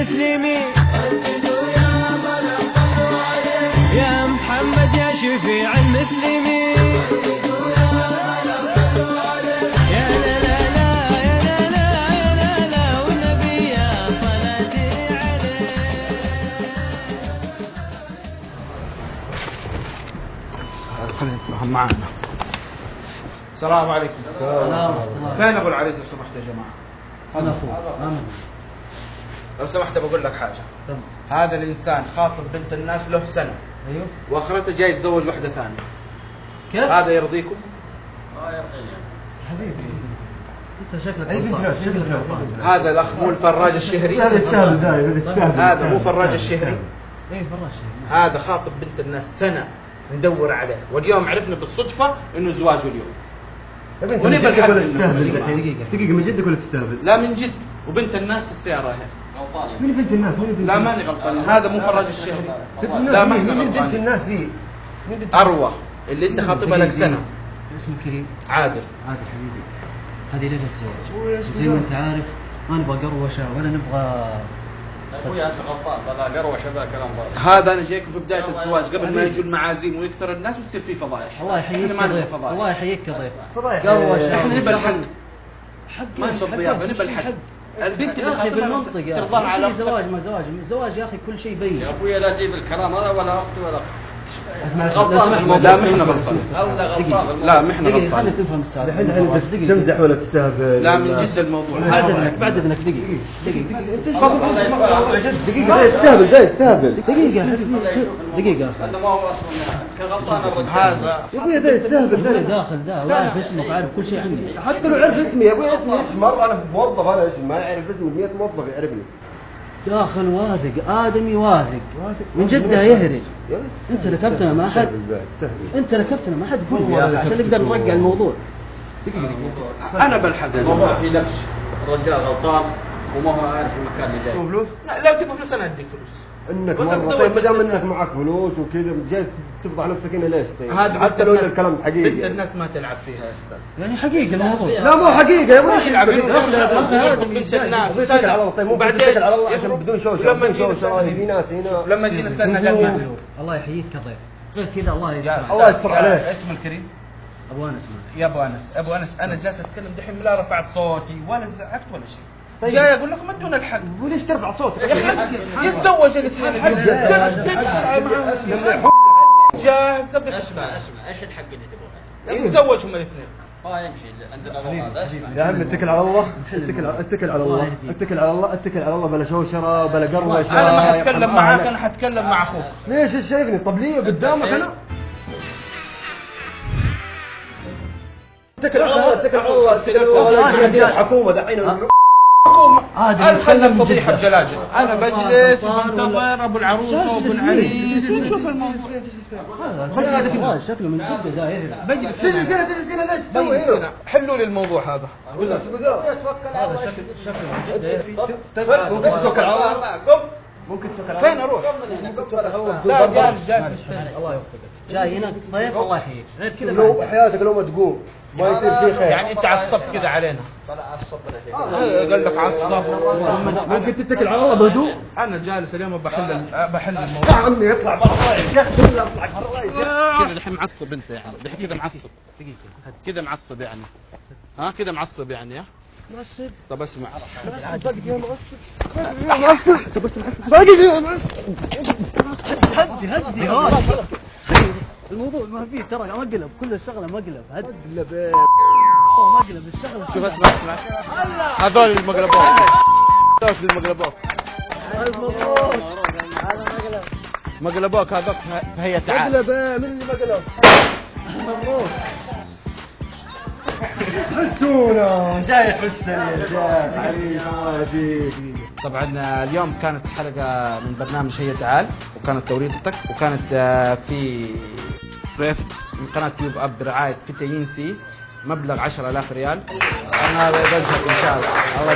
المسلمين. يا محمد يا شفيع المسلمين. يا لا لا لا يا لا لا يا لا لا والنبي يا صلاتي عليه. خلينا نتفاهم معنا. السلام عليكم. السلام. فين ابو العريس لو سمحت يا جماعه؟ انا اخوك. لو سمحت بقول لك حاجه. سمع. هذا الانسان خاطب بنت الناس له سنه ايوه. واخرته جاي يتزوج واحده ثانيه. كيف؟ هذا يرضيكم؟ حبيبي انت شكلك غلطان. هذا الاخ مو الفراج الشهري؟ هذا يستاهل هذا يستاهل. هذا مو فراج الشهري؟ ايه فراش. هذا خاطب بنت الناس سنه ندور عليه، واليوم عرفنا بالصدفه انه زواجه اليوم. ونبى الحق منه. دقيقة من جدك ولا تستهبل؟ لا من جد، وبنت الناس في السياره هي. مين بنت الناس؟ لا ماني غلطان، هذا مو فراج الشهري. لا ما احنا مين بنت غلطانين. الناس ذي؟ اروى اللي انت خاطبها لك سنه. اسمه كريم. عادل. عادل حبيبي. هذه ليلة زواج. زي ما انت عارف ما نبغى قروشه ولا نبغى. اخوي انت غلطان، هذا قروشه ذا كلام باطل. هذا انا جايكم في بدايه الزواج قبل ما يجوا المعازيم ويكثر الناس وتصير في فضايح. الله يحييك احنا ما نبغى كضيف. فضايح. الله يحييك كضيف. فضايح. قروشه. احنا نبى الحق. حق ما نبى الضيافه، نبى الحق. البنت يا اللي اخي خاطبها بالمنطق يا ترضاها على اخي. زواج ما زواج، زواج يا اخي كل شيء بين. يا اخوي لا تجيب الكلام هذا ولا اختي ولا اختي. غلطان. لا ما احنا غلطانين. هذا غلطان. لا ما احنا دقيقة خلينا غلطانين. نفهم السالفة. الحين تمزح ولا تستهبل؟ لا من جد الموضوع. بعد اذنك بعد اذنك دقيقة. دقيقة ده يستهبل ده يستهبل. دقيقة دقيقة. هذا ما هو اصلا كغلطان الرجال. هذا يا ابوي ده يستهبل ده ده. داخل ده وعارف اسمك وعارف كل شيء عني. حتى لو عرف اسمي يا ابوي اسمي ايش مرة انا موظف انا اسمي ما يعرف اسمي 100 موظف يعرفني. داخل واثق آدمي واثق من جدة يهرج. انت ركبتنا ما حد. انت ركبتنا ما حد قول لي يا اخي عشان نقدر نرجع الموضوع. انا بالحق يا الموضوع جماعه. في نفس الرجال غلطان وما هو عارف المكان اللي جاي. فلوس؟ لا لو تبغى فلوس انا اديك فلوس. انك بس مرة تسوي طيب ما دام بنت انك معك فلوس وكذا جاي تفضح نفسك هنا ليش طيب؟ هذا حتى لو الكلام بنت حقيقي. الناس ما تلعب فيها يا استاذ. يعني حقيقة الموضوع. لا مو حقيقة يا ابوي ايش يلعب الحقيقة؟ بنت الناس اتكل على الله طيب مو تتكل على الله عشان يخرب. بدون شوشة ولما بدون جينا شوشة في ناس هنا لما جينا استنى قال ما الله يحييك كضيف. غير كذا الله يستر. الله يستر عليك. اسم الكريم ابو انس معك. يا ابو انس. ابو انس انا جالس اتكلم دحين لا رفعت صوتي ولا زعقت ولا شيء. طيب. جاي اقول لكم ادونا الحق. وليش ترفع صوتك؟ يا اخي يتزوج الاثنين. جاهزه اسمع بالاسماء. اسمع ايش الحق اللي تبغاه؟ يتزوجهم الاثنين. ما يمشي عندنا ضوء هذا. اسمع يا عم اتكل على الله اتكل على الله اتكل على الله اتكل على الله بلا شوشرة بلا قروشة. انا ما حتكلم معاك، انا حتكلم مع اخوك. ليش ايش شايفني؟ طب ليه قدامك انا؟ اتكل على الله اتكل على الله اتكل على الله. لا الحكومة دحين انا خلي الفضيحه بجلاجل. انا بجلس بنتظر ابو العروسه وابو العريس ونشوف الموضوع. هذا زواج شكله من جدة ده يهرج. بجلس تجلس هنا. هنا تجلس هنا ليش تسوي بجلس هنا؟ هنا. حلوا لي الموضوع هذا. هذا شكله من جدة يهرج. اتكل على الله. قم ممكن تتكل على فين اروح؟ لا جالس مستني. الله يوفقك. جاي هنا ضيف الله يحييك. غير كذا لو حياتك لو ما تقوم ما يصير شيء خير. يعني انت عصبت كذا علينا. فلا عصب ولا شيء. قال لك عصب. ممكن تتكل على الله بهدوء. انا جالس اليوم بحل يا الموضوع. عمي اطلع برا يا اخي اطلع برا. كذا الحين معصب انت يعني. الحين كذا معصب. كذا معصب يعني. ها كذا معصب يعني ها. معصب. طب اسمع. باقي فيها معصب. معصب. طب اسمع باقي فيها معصب. هدي الموضوع ما فيه ترى مقلب. كل الشغله مقلب. هدي مقلب الشغله. شوف اسمع هذول المقلبوك. هذول المقلبوك. مقلبوك هذوك فهي تعال. مقلب من اللي مقلب؟ مبروك. حسونا جاي حسني جاي حبيبي الله يهديك. طبعا اليوم كانت حلقة من برنامج هي تعال، وكانت توريدتك، وكانت في ضيف من قناة يوب اب برعاية فتيين سي، مبلغ 10,000 ريال. انا بجهد ان شاء الله.